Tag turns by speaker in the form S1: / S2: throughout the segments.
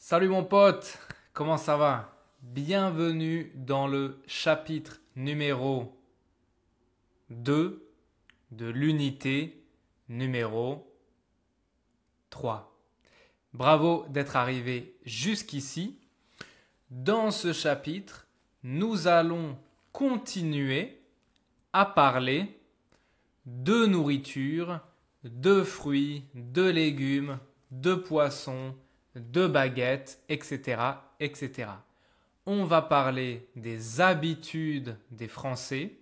S1: Salut mon pote, comment ça va? Bienvenue dans le chapitre numéro 2 de l'unité numéro 3. Bravo d'être arrivé jusqu'ici. Dans ce chapitre, nous allons continuer à parler de nourriture, de fruits, de légumes, de poissons, de baguettes, etc., etc. On va parler des habitudes des Français.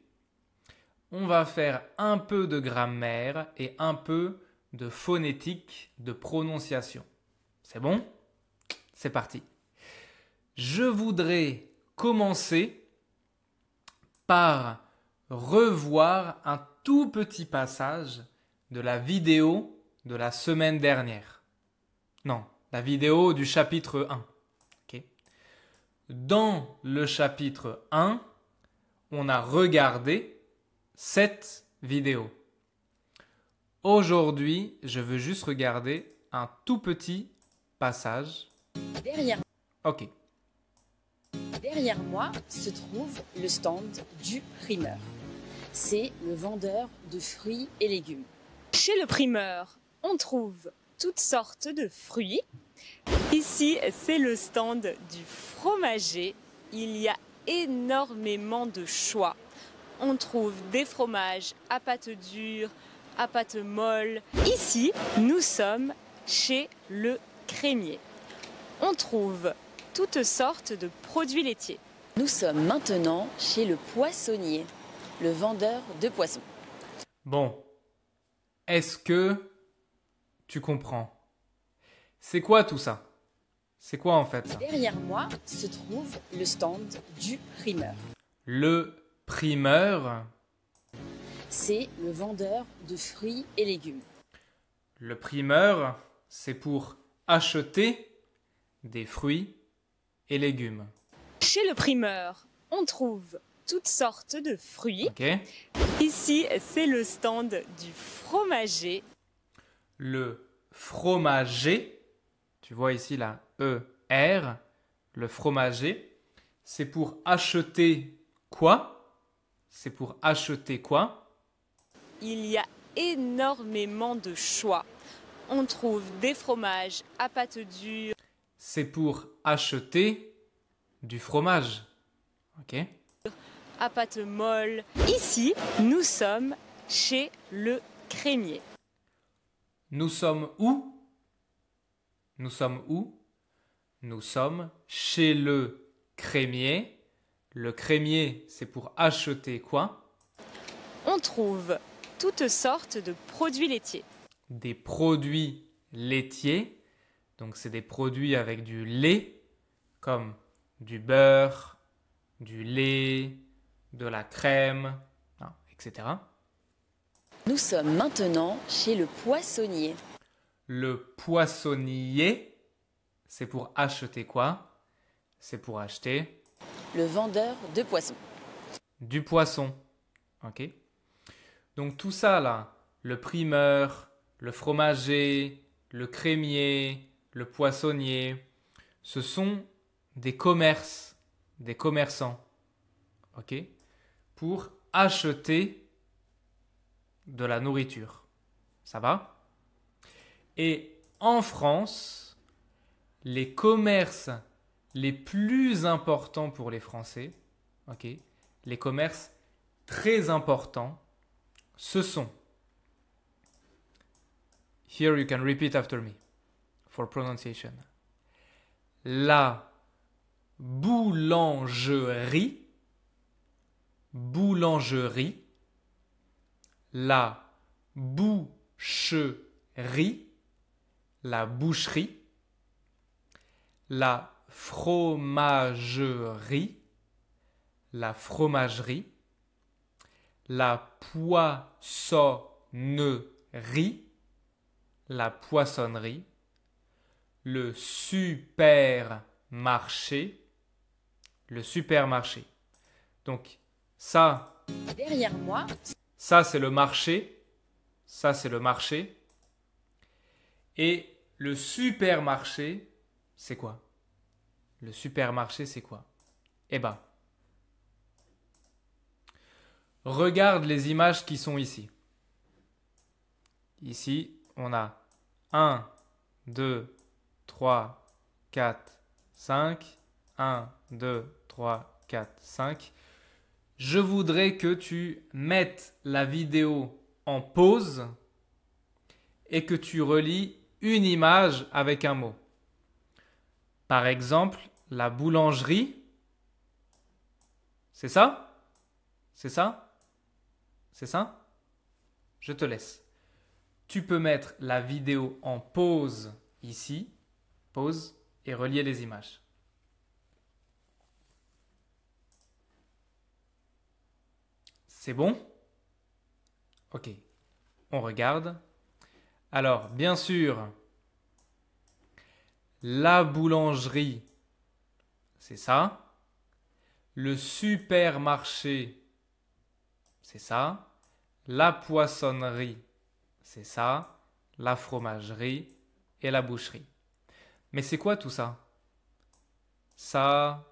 S1: On va faire un peu de grammaire et un peu de phonétique, de prononciation. C'est bon? C'est parti. Je voudrais commencer par revoir un tout petit passage de la vidéo de la semaine dernière. Non, la vidéo du chapitre 1. Okay. Dans le chapitre 1, on a regardé cette vidéo. Aujourd'hui, je veux juste regarder un tout petit passage. Ok.
S2: Derrière moi se trouve le stand du primeur. C'est le vendeur de fruits et légumes. Chez le primeur, on trouve toutes sortes de fruits. Ici, c'est le stand du fromager. Il y a énormément de choix. On trouve des fromages à pâte dure, à pâte molle. Ici, nous sommes chez le crémier. On trouve toutes sortes de produits laitiers. Nous sommes maintenant chez le poissonnier, le vendeur de poissons.
S1: Bon, est-ce que tu comprends? C'est quoi tout ça? C'est quoi en fait ça?
S2: Derrière moi se trouve le stand du primeur.
S1: Le primeur.
S2: C'est le vendeur de fruits et légumes.
S1: Le primeur, c'est pour acheter des fruits et légumes.
S2: Chez le primeur, on trouve toutes sortes de fruits.
S1: Ok.
S2: Ici, c'est le stand du fromager.
S1: Le fromager, tu vois ici la ER, le fromager, c'est pour acheter quoi? C'est pour acheter quoi?
S2: Il y a énormément de choix. On trouve des fromages à pâte dure.
S1: C'est pour acheter du fromage. Ok.
S2: À pâte molle. Ici, nous sommes chez le crémier.
S1: Nous sommes où? Nous sommes où? Nous sommes chez le crémier. Le crémier, c'est pour acheter quoi?
S2: On trouve toutes sortes de produits laitiers.
S1: Des produits laitiers. Donc, c'est des produits avec du lait, comme du beurre, du lait, de la crème, etc.
S2: Nous sommes maintenant chez le poissonnier.
S1: Le poissonnier, c'est pour acheter quoi? C'est pour acheter
S2: le vendeur de poissons.
S1: Du poisson. Ok. Donc tout ça là, le primeur, le fromager, le crémier, le poissonnier, ce sont des commerces, des commerçants. Ok. Pour acheter de la nourriture. Ça va? Et en France, les commerces les plus importants pour les Français, ok, les commerces très importants, ce sont, here you can repeat after me for pronunciation, la boulangerie, la boucherie, la boucherie, la fromagerie, la fromagerie, la poissonnerie, la poissonnerie, le supermarché, le supermarché. Donc ça,
S2: derrière moi,
S1: ça c'est le marché, ça c'est le marché. Et le supermarché, c'est quoi? Le supermarché, c'est quoi? Eh ben, regarde les images qui sont ici. Ici, on a 1, 2, 3, 4, 5. 1, 2, 3, 4, 5. Je voudrais que tu mettes la vidéo en pause et que tu relis une image avec un mot. Par exemple, la boulangerie. C'est ça? C'est ça? C'est ça? Je te laisse. Tu peux mettre la vidéo en pause ici, pause, et relier les images. C'est bon? Ok. On regarde. Alors, bien sûr, la boulangerie, c'est ça. Le supermarché, c'est ça. La poissonnerie, c'est ça. La fromagerie et la boucherie. Mais c'est quoi tout ça? Ça,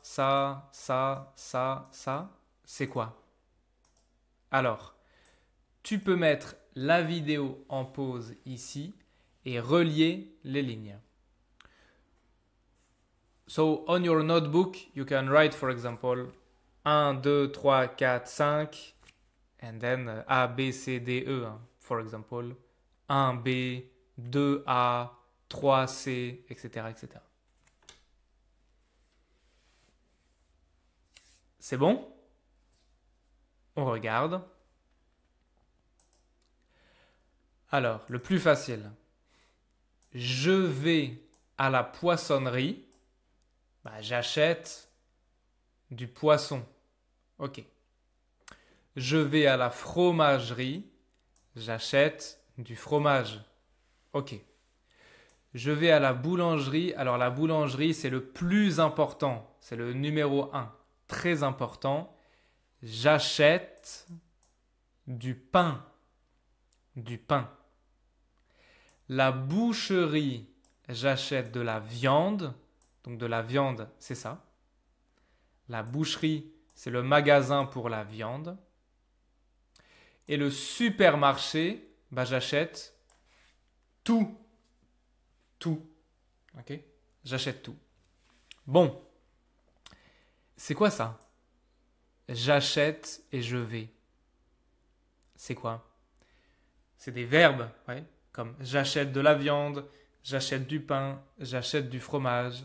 S1: c'est quoi? Alors, tu peux mettre la vidéo en pause ici et relier les lignes. So, on your notebook, you can write, for example, 1, 2, 3, 4, 5, and then A, B, C, D, E, for example, 1B, 2A, 3C, etc., etc. C'est bon? On regarde. Alors, le plus facile. Je vais à la poissonnerie. J'achète du poisson. Ok. Je vais à la fromagerie. J'achète du fromage. Ok. Je vais à la boulangerie. Alors la boulangerie, c'est le plus important. C'est le numéro 1. Très important. J'achète du pain. Du pain. La boucherie, j'achète de la viande. Donc de la viande, c'est ça. La boucherie, c'est le magasin pour la viande. Et le supermarché, j'achète tout. Tout. Ok? J'achète tout. Bon. C'est quoi ça? J'achète et je vais. C'est quoi? C'est des verbes, ouais, comme j'achète de la viande, j'achète du pain, j'achète du fromage.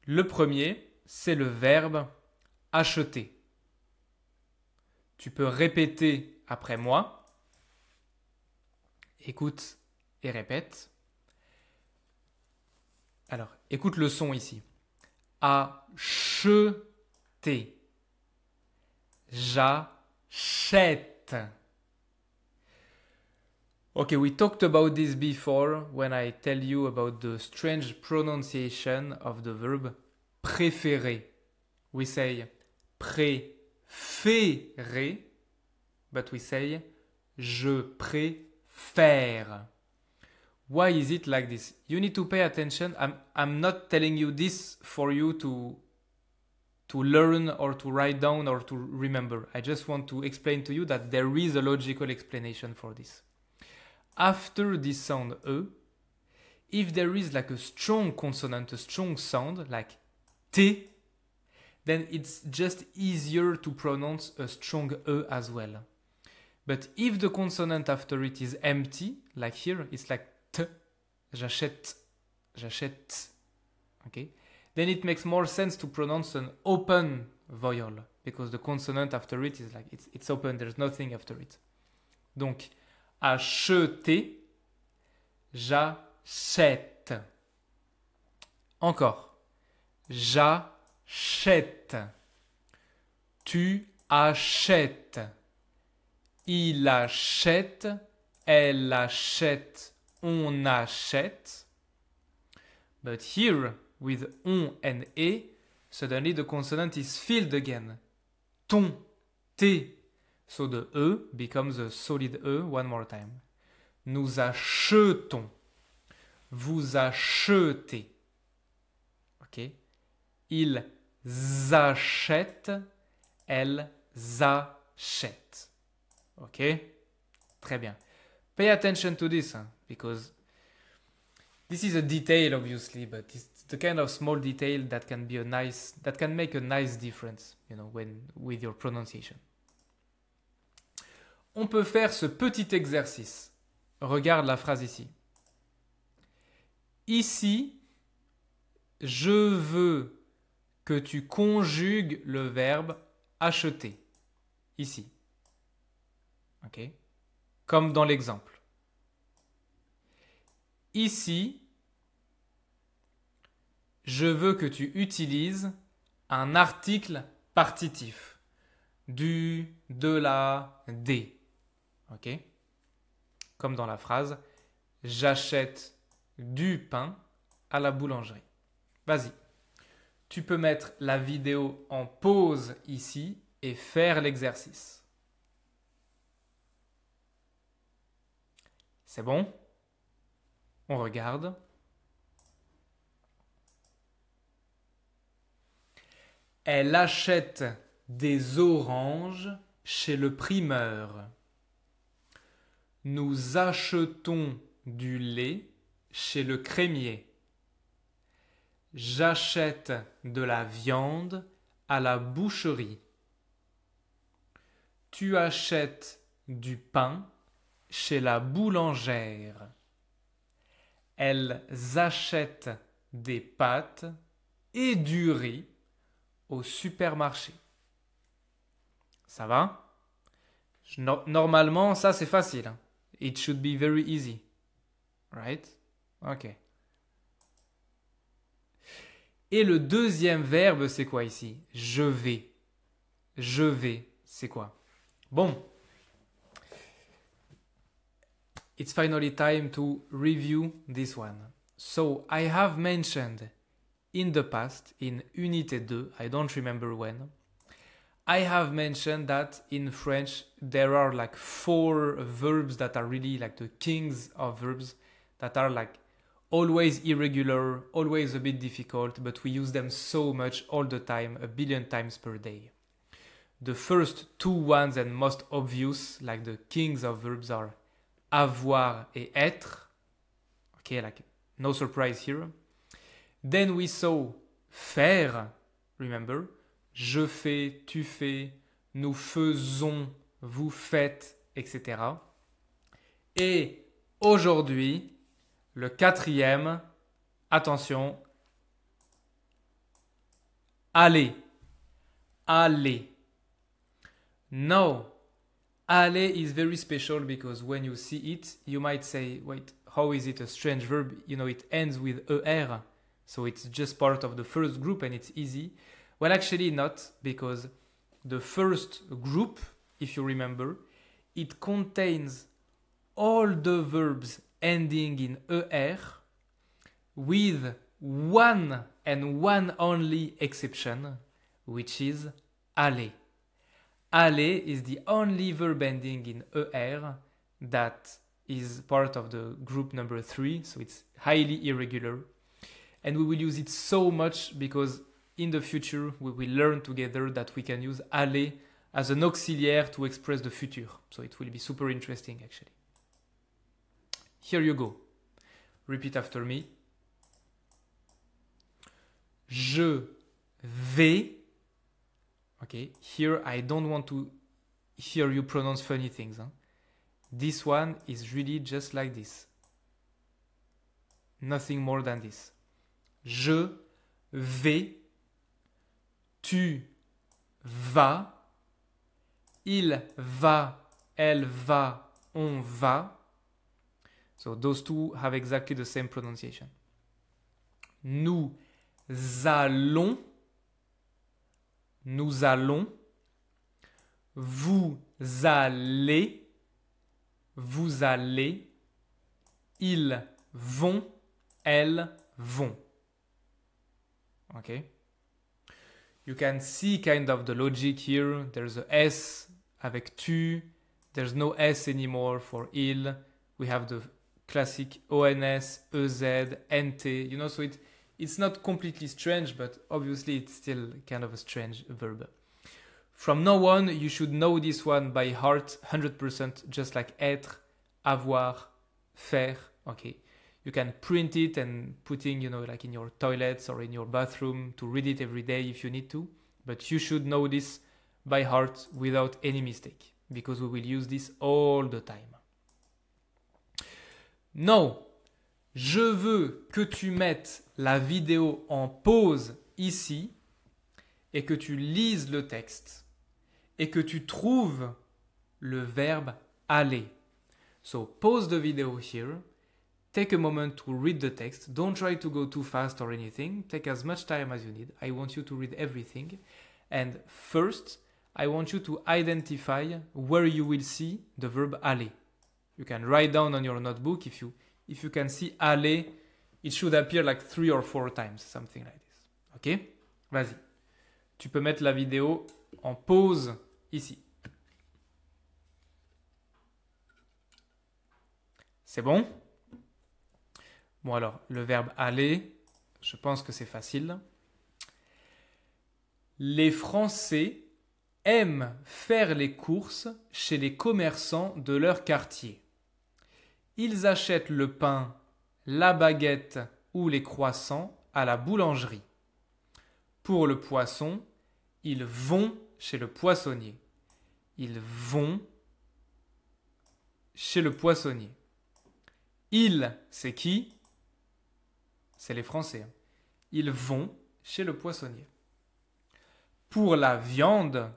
S1: Le premier, c'est le verbe acheter. Tu peux répéter après moi. Écoute et répète. Alors, écoute le son ici. Acheter. J'achète. Okay, we talked about this before when I tell you about the strange pronunciation of the verb préférer. We say préférer, but we say je préfère. Why is it like this? You need to pay attention. I'm not telling you this for you to learn or to write down or to remember. I just want to explain to you that there is a logical explanation for this. After this sound E, if there is like a strong consonant, a strong sound like T, then it's just easier to pronounce a strong E as well. But if the consonant after it is empty, like here, it's like T, j'achète, j'achète, okay? Then it makes more sense to pronounce an open vowel because the consonant after it is like, it's open, there's nothing after it. Donc, acheter, j'achète. Encore. J'achète. Tu achètes. Il achète. Elle achète. On achète. But here, with on and e, suddenly the consonant is filled again. Ton, t. So the E becomes a solid E one more time. Nous achetons. Vous achetez. Ok? Ils achètent. Elles achètent. Ok? Très bien. Pay attention to this, because this is a detail, obviously, but it's the kind of small detail that can be that can make a nice difference, with your pronunciation. On peut faire ce petit exercice. Regarde la phrase ici. Ici, je veux que tu conjugues le verbe acheter. Ici. Ok? Comme dans l'exemple. Ici, je veux que tu utilises un article partitif. Du, de la, des. Ok? Comme dans la phrase, j'achète du pain à la boulangerie. Vas-y. Tu peux mettre la vidéo en pause ici et faire l'exercice. C'est bon? On regarde. Elle achète des oranges chez le primeur. Nous achetons du lait chez le crémier. J'achète de la viande à la boucherie. Tu achètes du pain chez la boulangère. Elles achètent des pâtes et du riz au supermarché. Ça va? Normalement, ça c'est facile. It should be very easy. Right? Ok. Et le deuxième verbe, c'est quoi ici? Je vais. Je vais, c'est quoi? Bon. It's finally time to review this one. So, I have mentioned in the past, in Unité 2, I don't remember when, I have mentioned that in French there are like 4 verbs that are really like the kings of verbs, that are like always irregular, always a bit difficult, but we use them so much all the time, a billion times per day. The first 2 ones and most obvious, like the kings of verbs, are avoir et être. Okay, like no surprise here. Then we saw faire, remember? Je fais, tu fais, nous faisons, vous faites, etc. Et aujourd'hui, le 4e, attention, aller. Aller. No. Aller is very special because when you see it, you might say, wait, how is it a strange verb? It ends with ER, so it's just part of the first group and it's easy. Well, actually not, because the first group, if you remember, it contains all the verbs ending in ER with one and one only exception, which is aller. Aller is the only verb ending in ER that is part of the group number 3, so it's highly irregular. And we will use it so much because in the future we will learn together that we can use aller as an auxiliary to express the future. So it will be super interesting actually. Here you go. Repeat after me. Je vais. Okay, here I don't want to hear you pronounce funny things. This one is really just like this. Nothing more than this. Je vais. Tu vas. Il va. Elle va. On va. So those two have exactly the same pronunciation. Nous allons. Nous allons. Vous allez. Vous allez. Ils vont. Elles vont. Okay? You can see kind of the logic here. There's a S avec tu. There's no S anymore for il. We have the classic ONS, EZ, NT. So it It's not completely strange, but obviously it's still kind of a strange verb. From now on, you should know this one by heart 100%, just like être, avoir, faire. Okay. You can print it and putting, like in your toilets or in your bathroom to read it every day if you need to. But you should know this by heart without any mistake, because we will use this all the time. No, je veux que tu mettes la vidéo en pause ici et que tu lises le texte et que tu trouves le verbe aller. So pause the video here. Take a moment to read the text. Don't try to go too fast or anything. Take as much time as you need. I want you to read everything. And first, I want you to identify where you will see the verb aller. You can write down on your notebook if you can see aller, it should appear like 3 or 4 times, something like this. Ok? Vas-y. Tu peux mettre la vidéo en pause ici. C'est bon? Bon alors, le verbe aller, je pense que c'est facile. Les Français aiment faire les courses chez les commerçants de leur quartier. Ils achètent le pain, la baguette ou les croissants à la boulangerie. Pour le poisson, ils vont chez le poissonnier. Ils vont chez le poissonnier. Ils, c'est qui? C'est les Français. Ils vont chez le poissonnier. Pour la viande,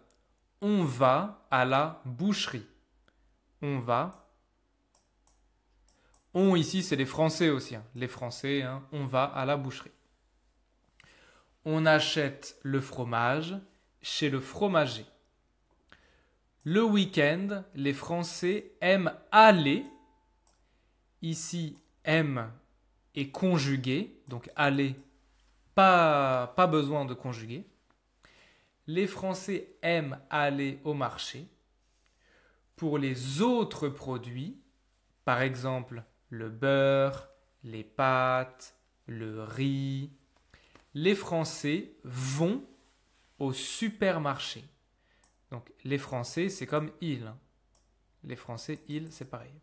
S1: on va à la boucherie. On va. On ici, c'est les Français aussi. Les Français, on va à la boucherie. On achète le fromage chez le fromager. Le week-end, les Français aiment aller. Ici, aiment est conjugué. Donc aller, pas besoin de conjuguer. Les Français aiment aller au marché. Pour les autres produits, par exemple le beurre, les pâtes, le riz, les Français vont au supermarché. Donc les Français, c'est comme ils. Les Français, ils, c'est pareil.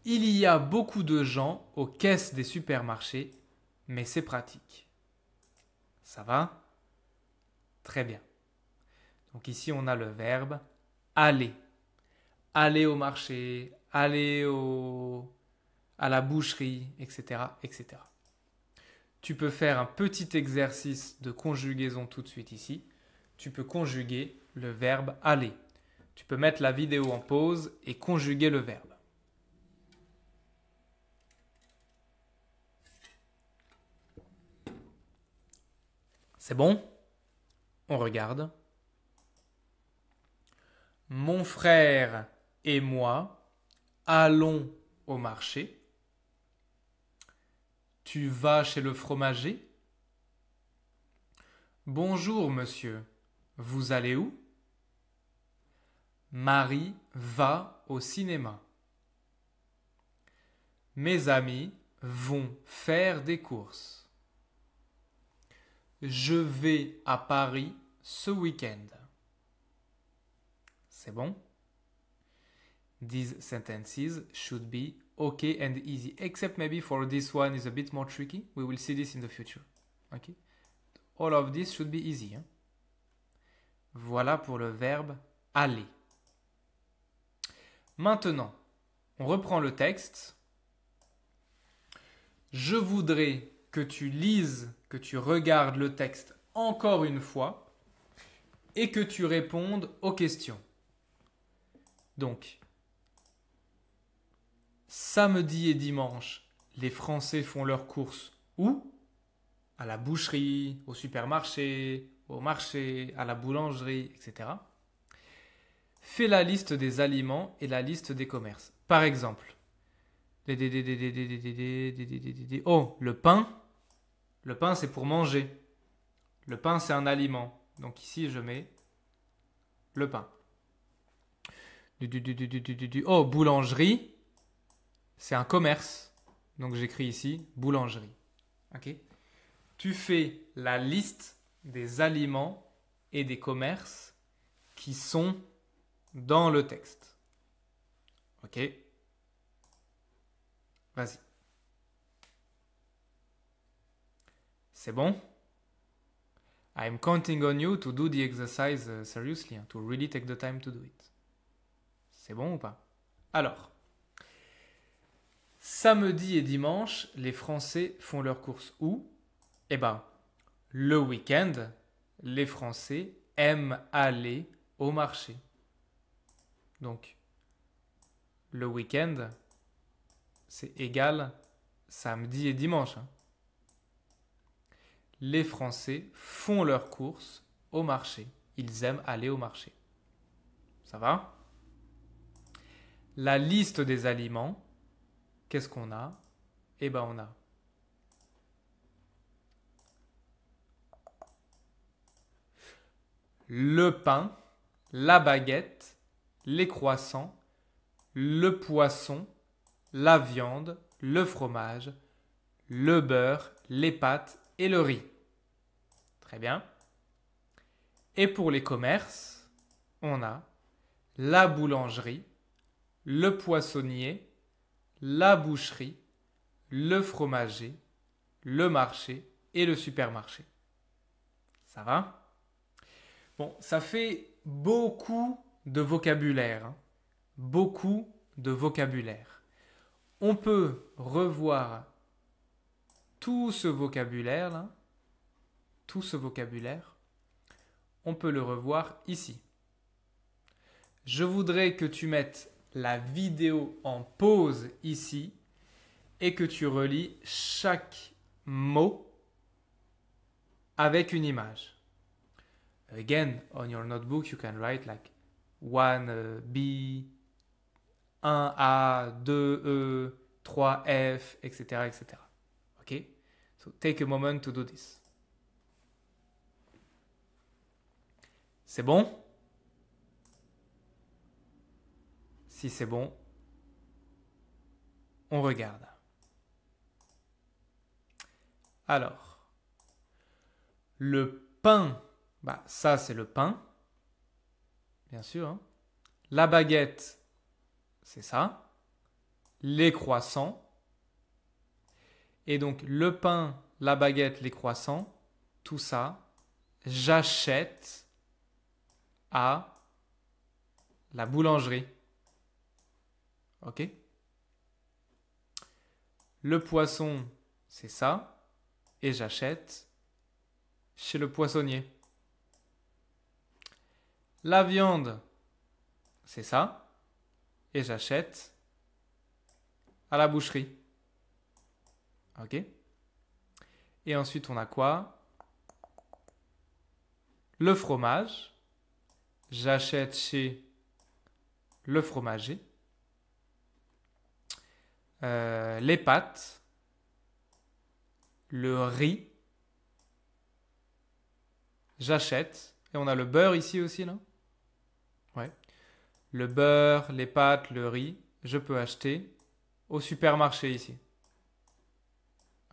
S1: Il y a beaucoup de gens aux caisses des supermarchés, mais c'est pratique. Ça va ? Très bien. Donc ici, on a le verbe aller. Aller au marché, aller à la boucherie, etc., etc. Tu peux faire un petit exercice de conjugaison tout de suite ici. Tu peux conjuguer le verbe aller. Tu peux mettre la vidéo en pause et conjuguer le verbe. C'est bon ? On regarde. Mon frère et moi allons au marché. Tu vas chez le fromager ? Bonjour, monsieur. Vous allez où ? Marie va au cinéma. Mes amis vont faire des courses. Je vais à Paris ce week-end. C'est bon? These sentences should be okay and easy, except maybe for this one is a bit more tricky. We will see this in the future. Okay? All of this should be easy. Hein? Voilà pour le verbe aller. Maintenant, on reprend le texte. Je voudrais que tu lises, que tu regardes le texte encore une fois et que tu répondes aux questions. Donc, samedi et dimanche, les Français font leurs courses où ? À la boucherie, au supermarché, au marché, à la boulangerie, etc. Fais la liste des aliments et la liste des commerces. Par exemple, oh, le pain. Le pain, c'est pour manger. Le pain, c'est un aliment. Donc ici, je mets le pain. Oh, boulangerie, c'est un commerce. Donc j'écris ici boulangerie. Ok. Tu fais la liste des aliments et des commerces qui sont dans le texte. Ok. Vas-y. C'est bon? I'm counting on you to do the exercise seriously, to really take the time to do it. C'est bon ou pas? Alors, samedi et dimanche, les Français font leurs courses où? Eh ben, le week-end, les Français aiment aller au marché. Donc, le week-end, c'est égal samedi et dimanche. Hein. Les Français font leurs courses au marché. Ils aiment aller au marché. Ça va? La liste des aliments, qu'est-ce qu'on a? Eh ben, on a le pain, la baguette, les croissants, le poisson, la viande, le fromage, le beurre, les pâtes et le riz. Très bien. Et pour les commerces, on a la boulangerie, le poissonnier, la boucherie, le fromager, le marché et le supermarché. Ça va? Bon, ça fait beaucoup de vocabulaire. Hein. Beaucoup de vocabulaire. On peut revoir tout ce vocabulaire-là. Tout ce vocabulaire. On peut le revoir ici. Je voudrais que tu mettes la vidéo en pause ici et que tu relis chaque mot avec une image. Again, on your notebook, you can write like 1B, 1A, 2E, 3F, etc., etc. Okay? So take a moment to do this. C'est bon? Si c'est bon, on regarde. Alors, le pain, bah, ça c'est le pain, bien sûr. Hein. La baguette, c'est ça. Les croissants. Et donc le pain, la baguette, les croissants, tout ça, j'achète à la boulangerie. Ok? Le poisson, c'est ça. Et j'achète chez le poissonnier. La viande, c'est ça. Et j'achète à la boucherie. Ok? Et ensuite, on a quoi? Le fromage. J'achète chez le fromager. Les pâtes. Le riz. J'achète. Et on a le beurre ici aussi, là. Ouais. Le beurre, les pâtes, le riz. Je peux acheter au supermarché ici.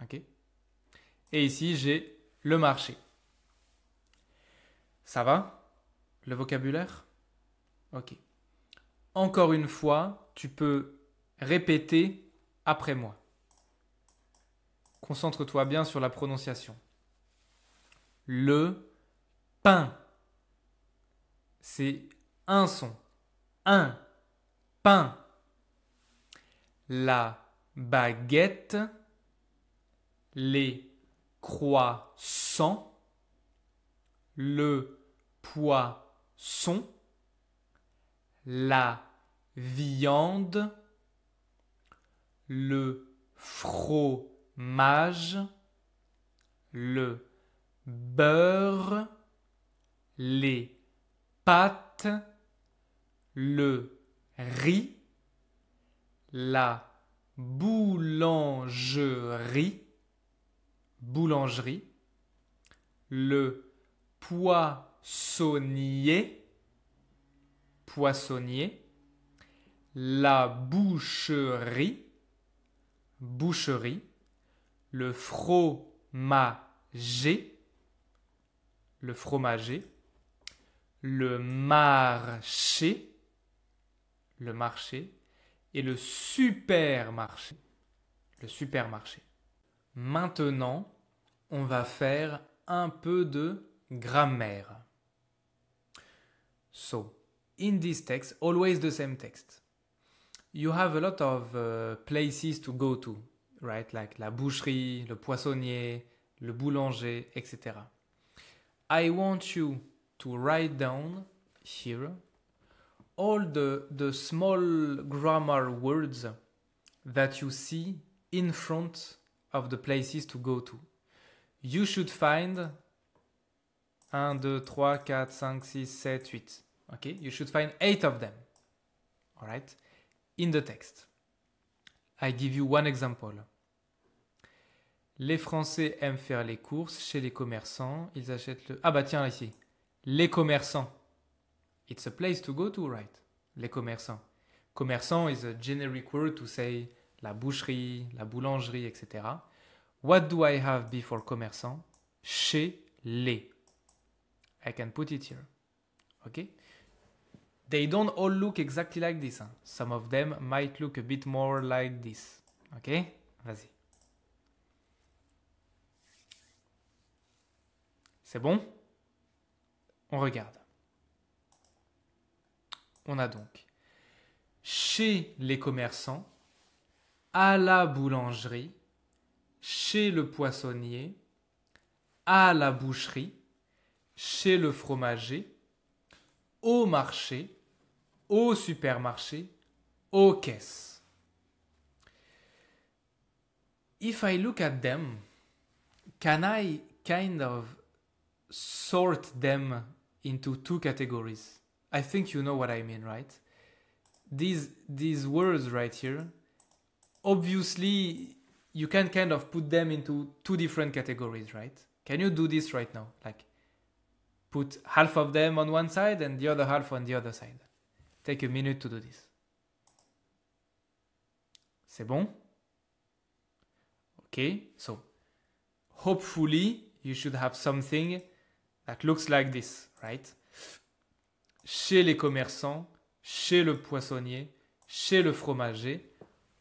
S1: Ok. Et ici, j'ai le marché. Ça va? Le vocabulaire? Ok. Encore une fois, tu peux répéter après moi. Concentre-toi bien sur la prononciation. Le pain. C'est un son. Un. Pain. La baguette. Les croissants. Le poisson. La viande. Le fromage. Le beurre. Les pâtes. Le riz. La boulangerie. Boulangerie. Le poissonnier. Poissonnier. La boucherie. Boucherie. Le fromager. fromager, le fromager, le marché, le marché, et le supermarché, le supermarché. Maintenant, on va faire un peu de grammaire. So, in this text, always the same text. You have a lot of places to go to, right? Like la boucherie, le poissonnier, le boulanger, etc. I want you to write down here all the small grammar words that you see in front of the places to go to. You should find 1, 2, 3, 4, 5, 6, 7, 8. Okay? You should find 8 of them. All right? In the text. I give you one example. Les Français aiment faire les courses chez les commerçants. Ils achètent le... Ah bah tiens, ici. Les commerçants. It's a place to go to, right? Les commerçants. Commerçant is a generic word to say la boucherie, la boulangerie, etc. What do I have before commerçant? Chez les. I can put it here. Okay? They don't all look exactly like this. Hein? Some of them might look a bit more like this. Okay? Vas-y. C'est bon? On regarde. On a donc chez les commerçants, à la boulangerie, chez le poissonnier, à la boucherie, chez le fromager, au marché, au supermarché, aux caisses. If I look at them, can I kind of sort them into two categories? I think you know what I mean, right? These words right here, obviously you can kind of put them into two different categories, right? Can you do this right now? Like put half of them on one side and the other half on the other side. Take a minute to do this. C'est bon? Okay, so hopefully you should have something that looks like this, right? Chez les commerçants, chez le poissonnier, chez le fromager.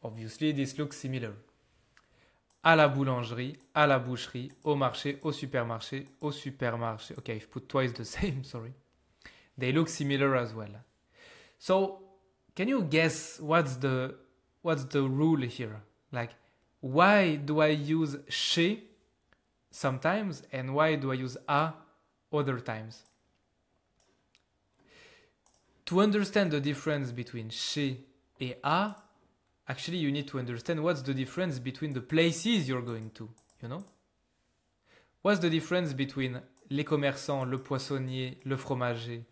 S1: Obviously, this looks similar. À la boulangerie, à la boucherie, au marché, au supermarché, au supermarché. Okay, I've put twice the same, sorry. They look similar as well. So, can you guess what's the rule here? Like, why do I use chez sometimes and why do I use à other times? To understand the difference between chez et à, actually you need to understand what's the difference between the places you're going to, you know? What's the difference between les commerçants, le poissonnier, le fromager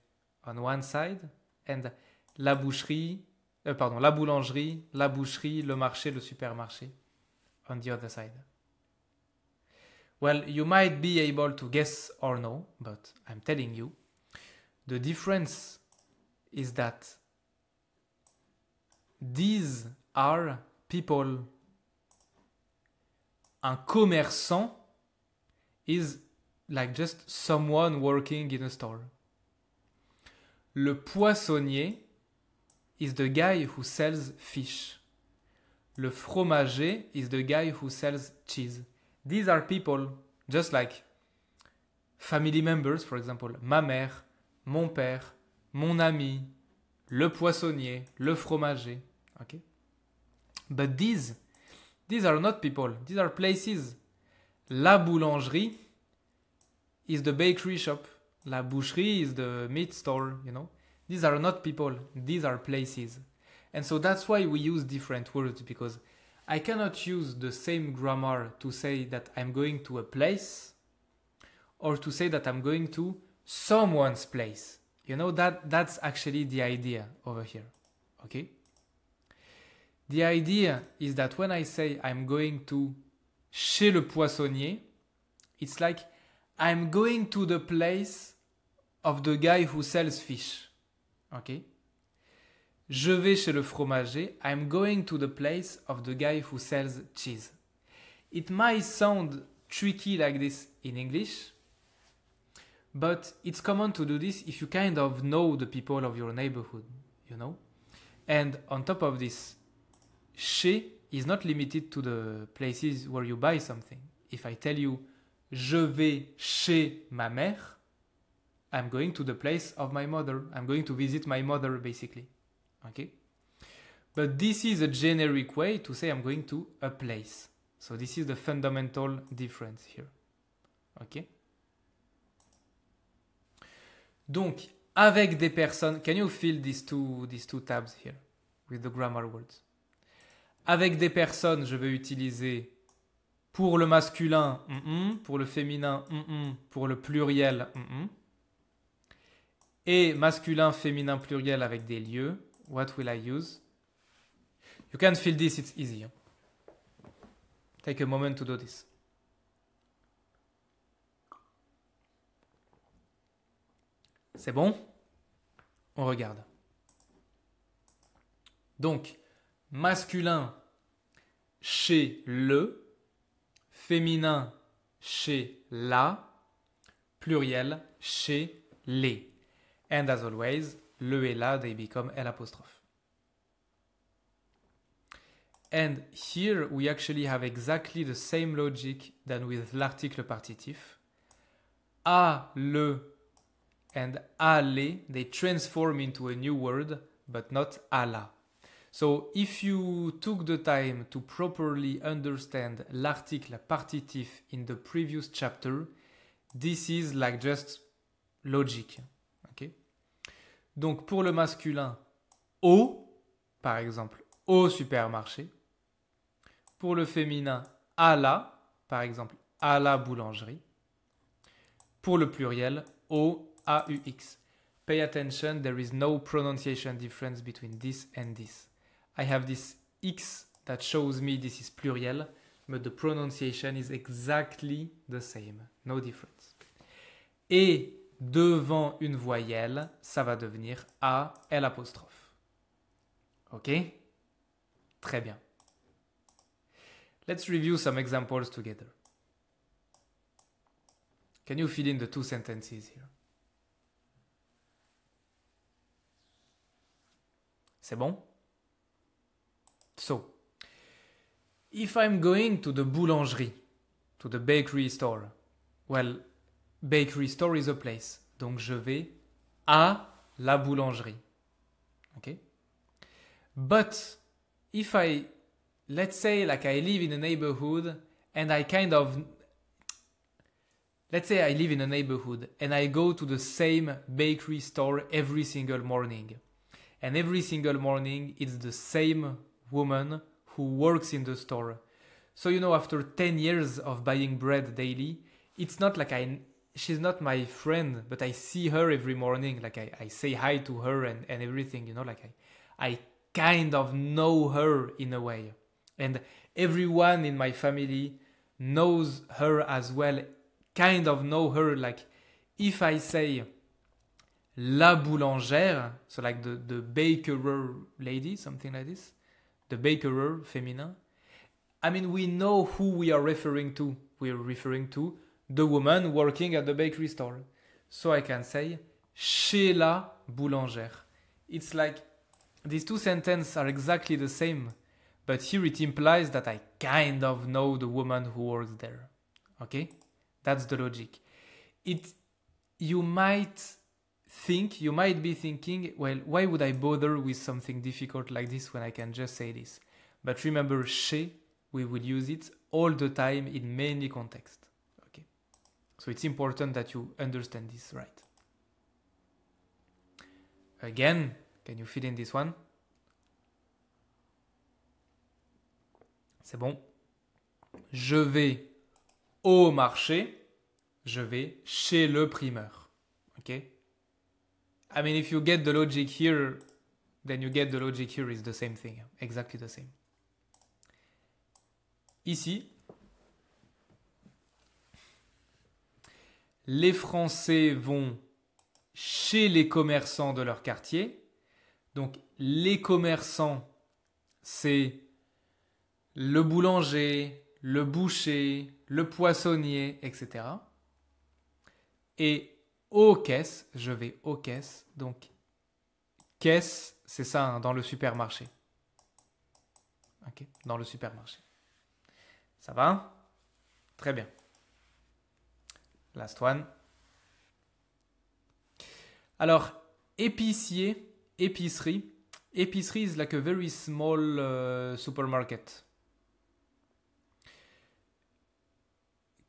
S1: on one side and la boucherie, la boulangerie, la boucherie, le marché, le supermarché on the other side? Well, you might be able to guess or no, but I'm telling you, the difference is that these are people. Un commerçant is like just someone working in a store. Le poissonnier is the guy who sells fish. Le fromager is the guy who sells cheese. These are people, just like family members, for example, ma mère, mon père, mon ami, le poissonnier, le fromager. Okay? But these are not people, these are places. La boulangerie is the bakery shop. La boucherie is the meat store, you know. These are not people, these are places. And so that's why we use different words, because I cannot use the same grammar to say that I'm going to a place or to say that I'm going to someone's place. You know, that's actually the idea over here. Okay? The idea is that when I say I'm going to chez le poissonnier, it's like I'm going to the place of the guy who sells fish. Okay? Je vais chez le fromager. I'm going to the place of the guy who sells cheese. It might sound tricky like this in English, but it's common to do this if you kind of know the people of your neighborhood, you know? And on top of this, chez is not limited to the places where you buy something. If I tell you, je vais chez ma mère, I'm going to the place of my mother. I'm going to visit my mother, basically. Okay? But this is a generic way to say I'm going to a place. So this is the fundamental difference here. Okay? Donc, avec des personnes, can you feel these two tabs here with the grammar words? Avec des personnes, je vais utiliser pour le masculin, pour le féminin, pour le pluriel, et masculin, féminin, pluriel avec des lieux. What will I use? You can feel this, it's easy. Take a moment to do this. C'est bon? On regarde. Donc, masculin chez le, féminin chez la, pluriel chez les. And as always, le et la, they become L'. And here we actually have exactly the same logic than with l'article partitif. A, le, and a, les, they transform into a new word, but not a la. So if you took the time to properly understand l'article partitif in the previous chapter, this is like just logic. Okay? Donc pour le masculin, au, par exemple, au supermarché. Pour le féminin, à la, par exemple, à la boulangerie. Pour le pluriel, au, AUX. Pay attention, there is no pronunciation difference between this and this. I have this X that shows me this is pluriel, but the pronunciation is exactly the same. No difference. Et devant une voyelle, ça va devenir A, L'. Ok? Très bien. Let's review some examples together. Can you fill in the two sentences here? C'est bon? So, if I'm going to the boulangerie, to the bakery store, well, bakery store is a place. Donc je vais à la boulangerie. Okay? But if let's say like I live in a neighborhood and I live in a neighborhood and I go to the same bakery store every single morning. And every single morning it's the same woman who works in the store. So, you know, after 10 years of buying bread daily, it's not like she's not my friend, but I see her every morning. Like I say hi to her and everything, you know, like I kind of know her in a way. And everyone in my family knows her as well, kind of know her. Like if I say la boulangère, so like the bakerer lady, something like this, the bakerer, féminin, I mean, we know who we are referring to. We are referring to the woman working at the bakery store. So I can say chez la boulangère. It's like these two sentences are exactly the same. But here it implies that I kind of know the woman who works there. Okay? That's the logic. You might be thinking, well, why would I bother with something difficult like this when I can just say this? But remember, chez, we will use it all the time in many contexts. Okay? So it's important that you understand this right. Again, can you fill in this one? C'est bon. Je vais au marché. Je vais chez le primeur. Okay? I mean, if you get the logic here, then you get the logic here is the same thing. Exactly the same. Ici, les Français vont chez les commerçants de leur quartier. Donc, les commerçants, c'est le boulanger, le boucher, le poissonnier, etc. Et aux caisses, je vais aux caisses. Donc, caisse, c'est ça, hein, dans le supermarché. Ok, dans le supermarché. Ça va? Très bien. Last one. Alors, épicier, épicerie. Épicerie is like a very small supermarket.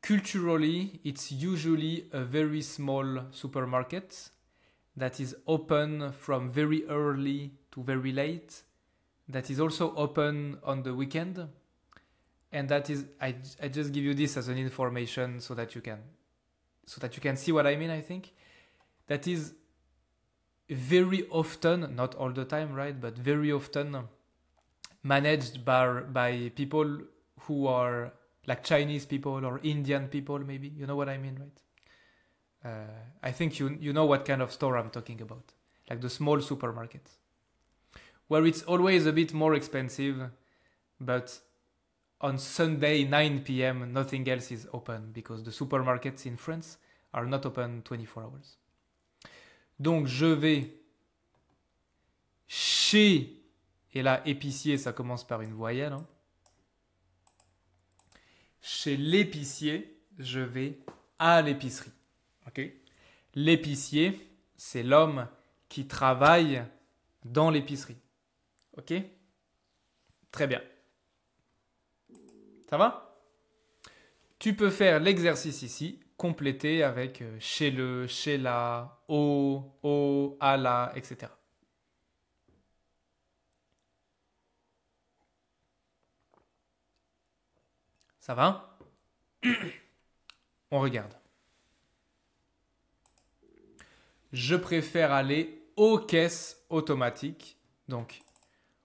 S1: Culturally, it's usually a very small supermarket that is open from very early to very late. That is also open on the weekend. And that is, I just give you this as an information so that you can see what I mean, I think. That is very often, not all the time, right? But very often managed by people who are like Chinese people or Indian people, maybe. You know what I mean, right? I think you know what kind of store I'm talking about. Like the small supermarkets. Where it's always a bit more expensive, but on Sunday, 9 p.m., nothing else is open because the supermarkets in France are not open 24 hours. Donc, je vais chez, et là, épicier, ça commence par une voyelle. Hein. Chez l'épicier, je vais à l'épicerie. Okay. L'épicier, c'est l'homme qui travaille dans l'épicerie. Ok? Très bien. Ça va? Tu peux faire l'exercice ici, compléter avec chez le, chez la, au, à la, etc. Ça va? On regarde. Je préfère aller aux caisses automatiques. Donc,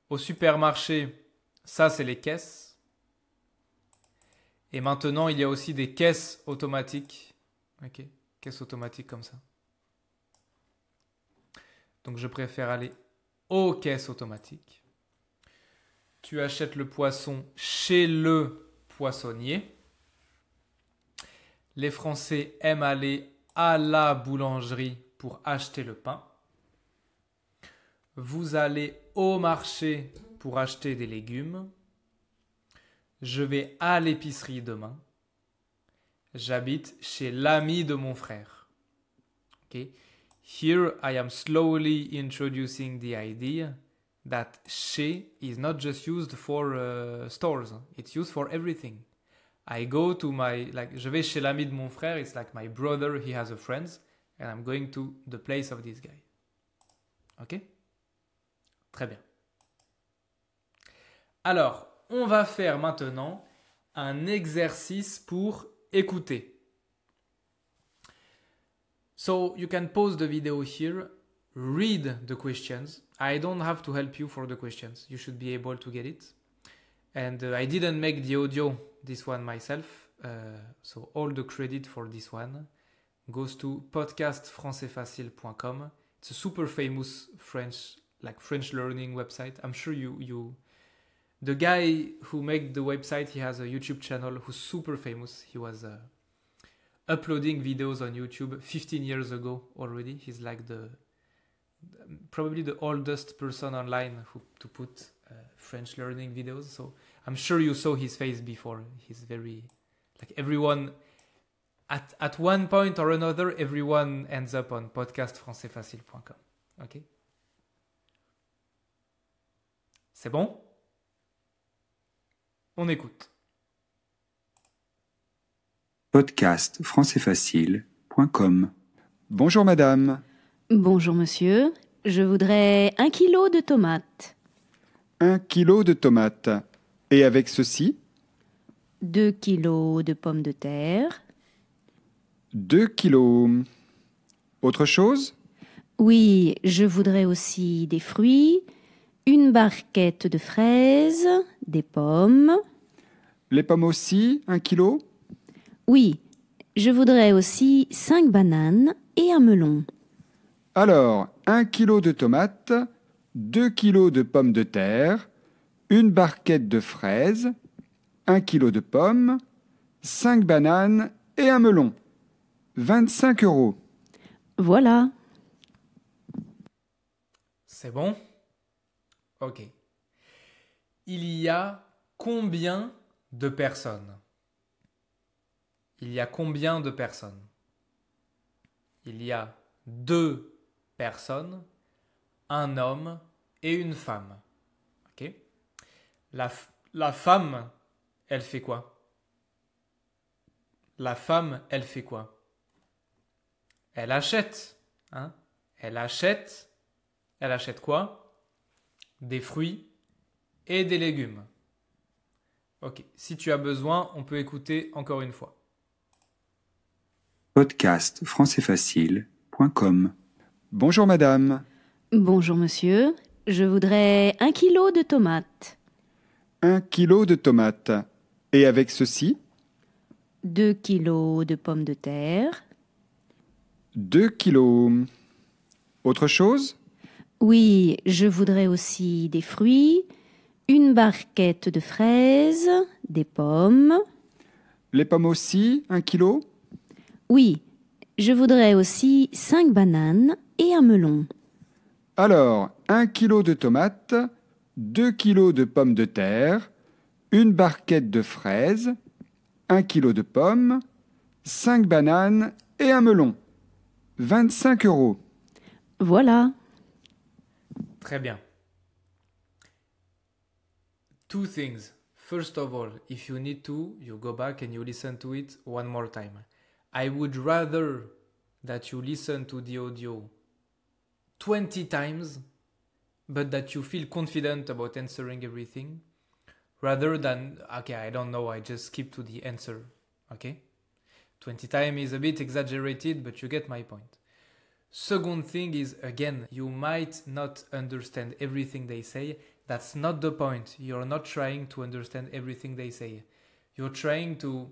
S1: au supermarché, ça c'est les caisses. Et maintenant, il y a aussi des caisses automatiques. Ok, caisses automatiques comme ça. Donc, je préfère aller aux caisses automatiques. Tu achètes le poisson chez le poissonnier. Les Français aiment aller à la boulangerie pour acheter le pain. Vous allez au marché pour acheter des légumes. Je vais à l'épicerie demain. J'habite chez l'ami de mon frère. Okay. Here I am slowly introducing the idea that chez is not just used for stores. It's used for everything. I go to my, like, je vais chez l'ami de mon frère. It's like my brother, he has a friend. And I'm going to the place of this guy. Ok? Très bien. Alors, on va faire maintenant un exercice pour écouter. So, you can pause the video here, read the questions. I don't have to help you for the questions. You should be able to get it. And I didn't make the audio, this one myself. So, all the credit for this one goes to podcastfrancaisfacile.com. It's a super famous French learning website. I'm sure the guy who made the website, he has a YouTube channel who's super famous. He was uploading videos on YouTube 15 years ago already. He's like probably the oldest person online to put French learning videos. So I'm sure you saw his face before. He's very, like, everyone, at one point or another, everyone ends up on podcastfrancaisfacile.com. Ok? C'est bon? On écoute.
S3: podcastfrancaisfacile.com. Bonjour madame.
S4: Bonjour monsieur, je voudrais 1 kilo de tomates.
S3: 1 kilo de tomates. Et avec ceci?
S4: 2 kilos de pommes de terre.
S3: 2 kilos. Autre chose?
S4: Oui, je voudrais aussi des fruits, une barquette de fraises, des pommes.
S3: Les pommes aussi, 1 kilo?
S4: Oui, je voudrais aussi 5 bananes et un melon.
S3: Alors, 1 kilo de tomates, 2 kilos de pommes de terre, une barquette de fraises, 1 kilo de pommes, 5 bananes et un melon. 25 €.
S4: Voilà.
S1: C'est bon? Ok. Il y a combien de personnes? Il y a combien de personnes? Il y a 2 personnes, un homme et une femme. Ok? La femme, elle fait quoi? La femme, elle fait quoi? Elle achète. Hein? Elle achète quoi? Des fruits et des légumes. Ok. Si tu as besoin, on peut écouter encore une fois.
S3: Podcast françaisfacile.com. Bonjour madame.
S4: Bonjour monsieur, je voudrais 1 kilo de tomates,
S3: 1 kilo de tomates. Et avec ceci,
S4: 2 kilos de pommes de terre.
S3: 2 kilos. Autre chose?
S4: Oui, je voudrais aussi des fruits, une barquette de fraises, des pommes.
S3: Les pommes aussi, 1 kilo?
S4: Oui, je voudrais aussi 5 bananes et un melon.
S3: Alors, 1 kilo de tomates, 2 kilos de pommes de terre, une barquette de fraises, 1 kilo de pommes, 5 bananes et un melon. 25 €.
S4: Voilà.
S1: Très bien. 2 things. First of all, if you need to, you go back and you listen to it one more time. I would rather that you listen to the audio 20 times, but that you feel confident about answering everything, rather than, okay, I don't know, I just skip to the answer, okay? 20 times is a bit exaggerated, but you get my point. Second thing is, again, you might not understand everything they say. That's not the point. You're not trying to understand everything they say. You're trying to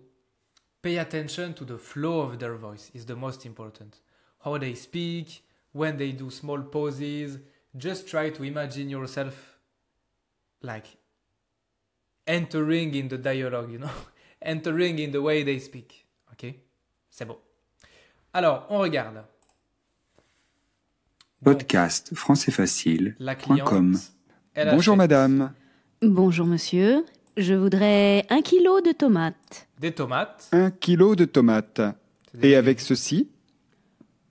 S1: pay attention to the flow of their voice is the most important. How they speak, when they do small pauses. Just try to imagine yourself like entering in the dialogue, you know, entering in the way they speak. Ok? C'est bon. Alors, on regarde.
S3: Podcast
S1: La
S3: françaisfacile.com.
S1: cliente, elle
S3: Bonjour
S1: achète
S3: madame.
S4: Bonjour monsieur, je voudrais 1 kilo de tomates,
S1: des tomates.
S3: 1 kilo de tomates.
S1: C'est des
S3: Et
S1: légumes.
S3: avec ceci,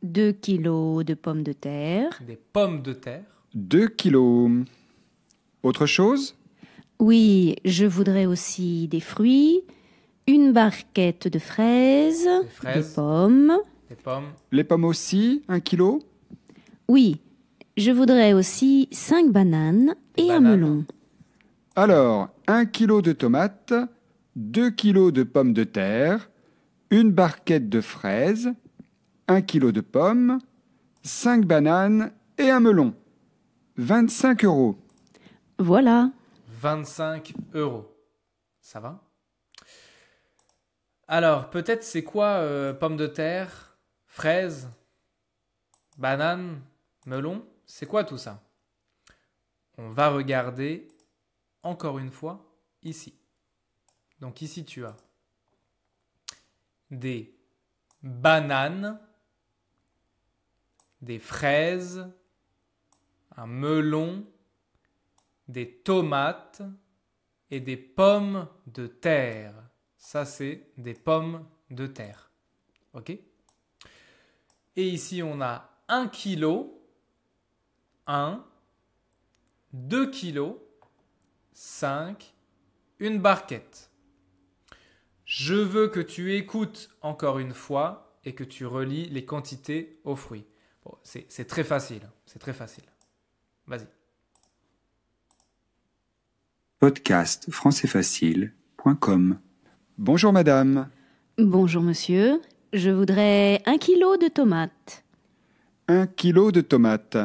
S4: 2 kilos de pommes de terre.
S1: Des pommes de terre.
S3: 2 kilos. Autre chose?
S4: Oui, je voudrais aussi des fruits, une barquette de fraises,
S1: Des fraises.
S4: des pommes.
S1: Des pommes.
S3: Les pommes aussi, 1 kilo?
S4: Oui, je voudrais aussi 5 bananes et un
S1: Bananes.
S4: melon.
S3: Alors, 1 kilo de tomates, 2 kilos de pommes de terre, une barquette de fraises, 1 kilo de pommes, 5 bananes et un melon. 25 €.
S4: Voilà.
S1: 25 €. Ça va? Alors, peut-être c'est quoi pommes de terre, fraises, bananes, melon? C'est quoi tout ça? On va regarder encore une fois ici. Donc ici tu as des bananes, des fraises, un melon, des tomates et des pommes de terre. Ça, c'est des pommes de terre. OK? Et ici, on a 1 kilo, 1, 2 kilos, 5, une barquette. Je veux que tu écoutes encore une fois et que tu relis les quantités aux fruits. Bon, c'est très facile. C'est très facile. Vas-y.
S3: Podcast françaisfacile.com. Bonjour madame.
S4: Bonjour monsieur, je voudrais 1 kilo de tomates,
S3: 1 kilo de tomates.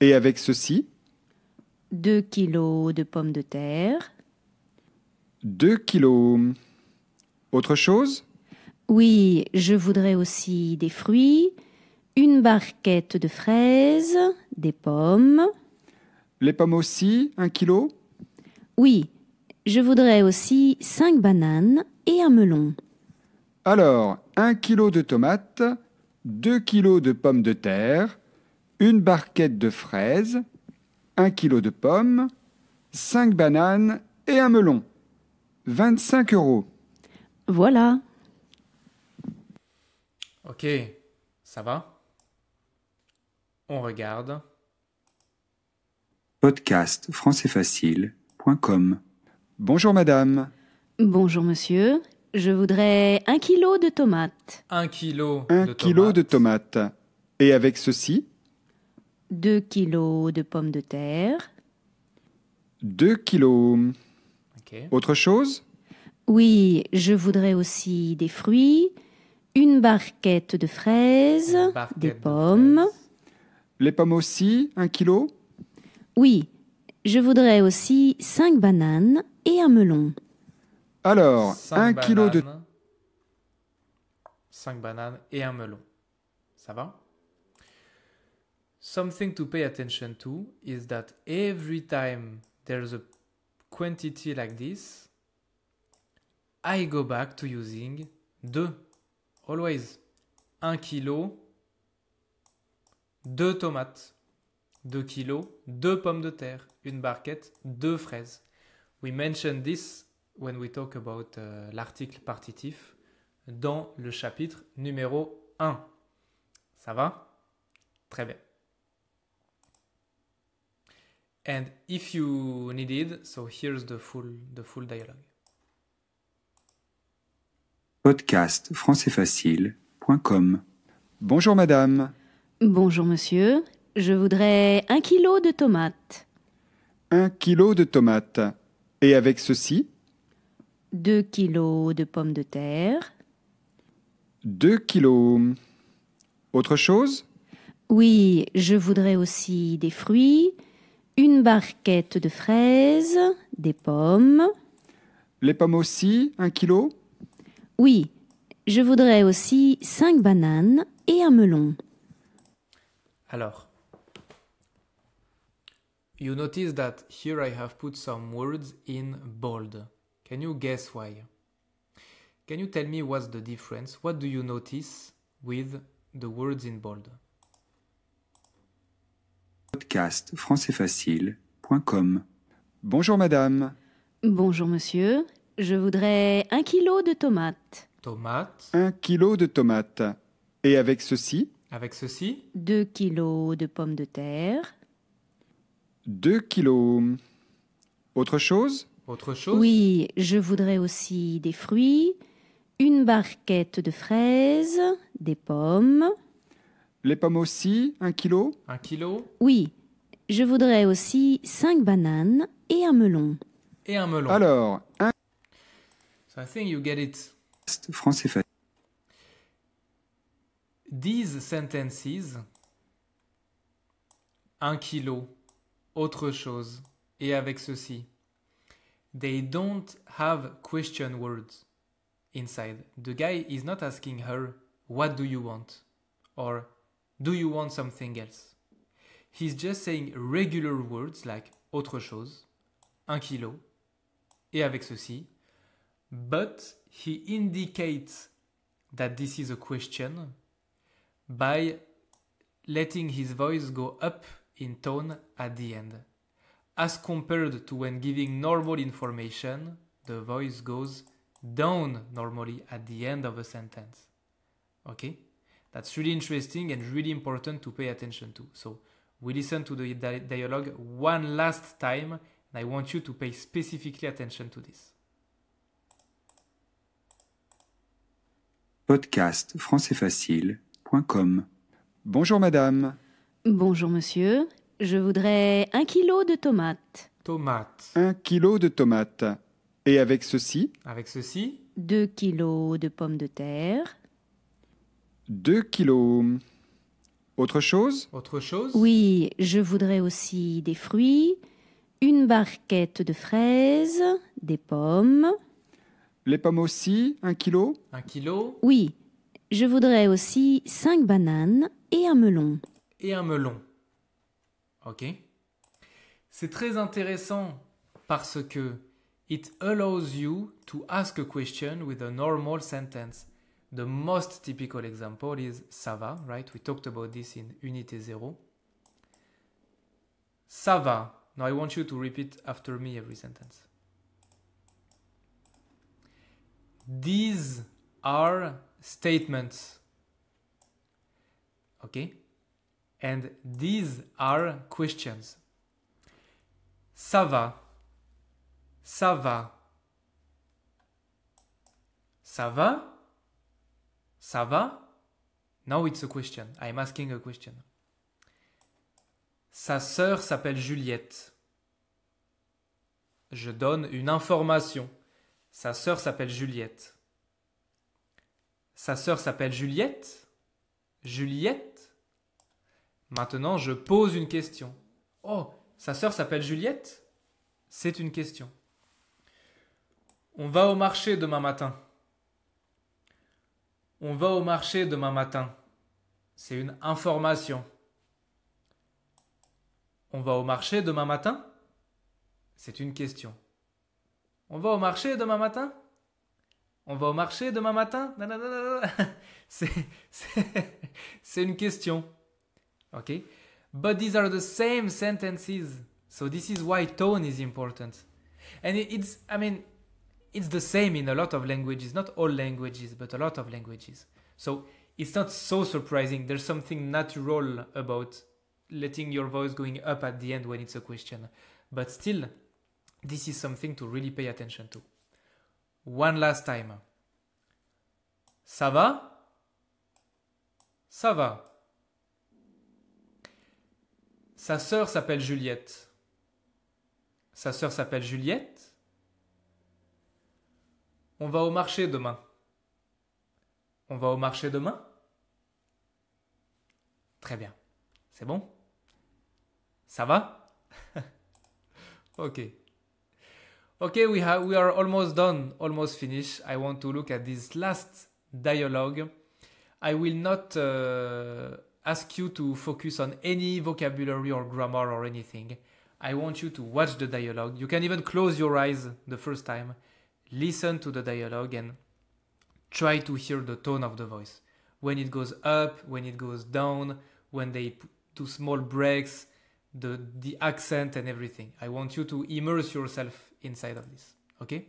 S3: Et avec ceci,
S4: 2 kilos de pommes de terre.
S3: 2 kilos. Autre chose?
S4: Oui, je voudrais aussi des fruits, une barquette de fraises, des pommes.
S3: Les pommes aussi, 1 kilo?
S4: Oui, je voudrais aussi 5 bananes et un melon.
S3: Alors, 1 kilo de tomates, 2 kilos de pommes de terre, une barquette de fraises, 1 kilo de pommes, 5 bananes et un melon. 25 €.
S4: Voilà.
S1: Ok, ça va? On regarde.
S5: Podcast françaisfacile.com.
S3: Bonjour madame.
S4: Bonjour monsieur, je voudrais 1 kilo de tomates,
S1: 1 kilo
S3: 1
S1: de
S3: kilo de
S1: tomates.
S3: tomates. Et avec ceci,
S4: 2 kilos de pommes de terre.
S3: 2 kilos.
S1: Ok.
S3: Autre chose?
S4: Oui, je voudrais aussi des fruits, une barquette de fraises,
S1: Une barquette
S4: des
S1: de
S4: pommes.
S1: fraises.
S3: Les pommes aussi, 1 kilo?
S4: Oui, je voudrais aussi 5 bananes et un melon.
S3: Alors,
S1: 5
S3: 1 kilo de...
S1: bananes. 5 bananes et un melon. Ça va? Something to pay attention to is that every time there's a quantity like this, I go back to using 2. Always. 1 kilo, 2 tomates. 2 kilos, 2 pommes de terre, une barquette, 2 fraises. We mentioned this when we talk about l'article partitif dans le chapitre numéro 1. Ça va? Très bien. And if you need it, so here's the full dialogue.
S5: Podcast françaisfacile.com.
S3: Bonjour madame.
S4: Bonjour monsieur, je voudrais 1 kilo de tomates,
S3: 1 kilo de tomates. Et avec ceci,
S4: 2 kilos de pommes de terre.
S3: 2 kilos. Autre chose?
S4: Oui, je voudrais aussi des fruits, une barquette de fraises, des pommes.
S3: Les pommes aussi, 1 kilo?
S4: Oui, je voudrais aussi 5 bananes et un melon.
S1: Alors, you notice that here I have put some words in bold. Can you guess why? Can you tell me what's the difference? What do you notice with the words in bold?
S5: Podcast françaisfacile.com.
S3: Bonjour madame.
S4: Bonjour monsieur, je voudrais 1 kilo de tomates,
S1: Tomate.
S3: 1 kilo de tomates. Et avec ceci,
S1: Avec ceci,
S4: 2 kilos de pommes de terre.
S3: 2 kilos. Autre chose?
S1: autre chose?
S4: Oui, je voudrais aussi des fruits, une barquette de fraises, des pommes.
S3: Les pommes aussi, 1 kilo?
S1: 1 kilo
S4: Oui, je voudrais aussi 5 bananes et un melon.
S1: et un melon.
S3: Alors, 1
S1: So I think you get it.
S5: Podcast françaisfacile.
S1: These sentences, 1 kilo, autre chose, et avec ceci, they don't have question words inside. The guy is not asking her, what do you want? Or, do you want something else? He's just saying regular words like autre chose, 1 kilo, et avec ceci, but he indicates that this is a question by letting his voice go up in tone at the end. As compared to when giving normal information, the voice goes down normally at the end of a sentence. Okay? That's really interesting and really important to pay attention to. So we listen to the dialogue one last time, and I want you to pay specifically attention to this.
S5: Podcast françaisfacile.com.
S3: Bonjour madame.
S4: Bonjour monsieur, je voudrais 1 kilo de tomates,
S1: Tomate.
S3: 1 kilo de tomates. Et avec ceci,
S1: Avec ceci,
S4: 2 kilos de pommes de terre.
S3: 2 kilos. Autre chose?
S1: autre chose?
S4: Oui, je voudrais aussi des fruits, une barquette de fraises, des pommes.
S3: Les pommes aussi, 1 kilo?
S1: 1 kilo
S4: Oui, je voudrais aussi 5 bananes et un melon.
S1: et un melon. Ok? C'est très intéressant parce que it allows you to ask a question with a normal sentence. The most typical example is ça va, right? We talked about this in Unité 0. Ça va. Now I want you to repeat after me every sentence. These are statements. Okay? And these are questions. Ça va. Ça va. Ça va? Ça va? Now it's a question. I'm asking a question. Sa sœur s'appelle Juliette. Je donne une information. Sa sœur s'appelle Juliette. Sa sœur s'appelle Juliette? Juliette? Maintenant, je pose une question. Oh, sa sœur s'appelle Juliette? C'est une question. On va au marché demain matin. On va au marché demain matin. C'est une information. On va au marché demain matin? C'est une question. On va au marché demain matin? On va au marché demain matin? C'est une question. Okay? But these are the same sentences. So this is why tone is important. And it's the same in a lot of languages. Not all languages, but a lot of languages. So it's not so surprising. There's something natural about letting your voice going up at the end when it's a question. But still, this is something to really pay attention to. One last time. Ça va? Ça va. Sa sœur s'appelle Juliette. Sa sœur s'appelle Juliette. On va au marché demain. On va au marché demain? Très bien. C'est bon? Ça va? Okay. Okay, we are almost done, almost finished. I want to look at this last dialogue. I will not ask you to focus on any vocabulary or grammar or anything. I want you to watch the dialogue. You can even close your eyes the first time. Listen to the dialogue and try to hear the tone of the voice. When it goes up, when it goes down, when they do small breaks, the accent and everything. I want you to immerse yourself inside of this. Okay?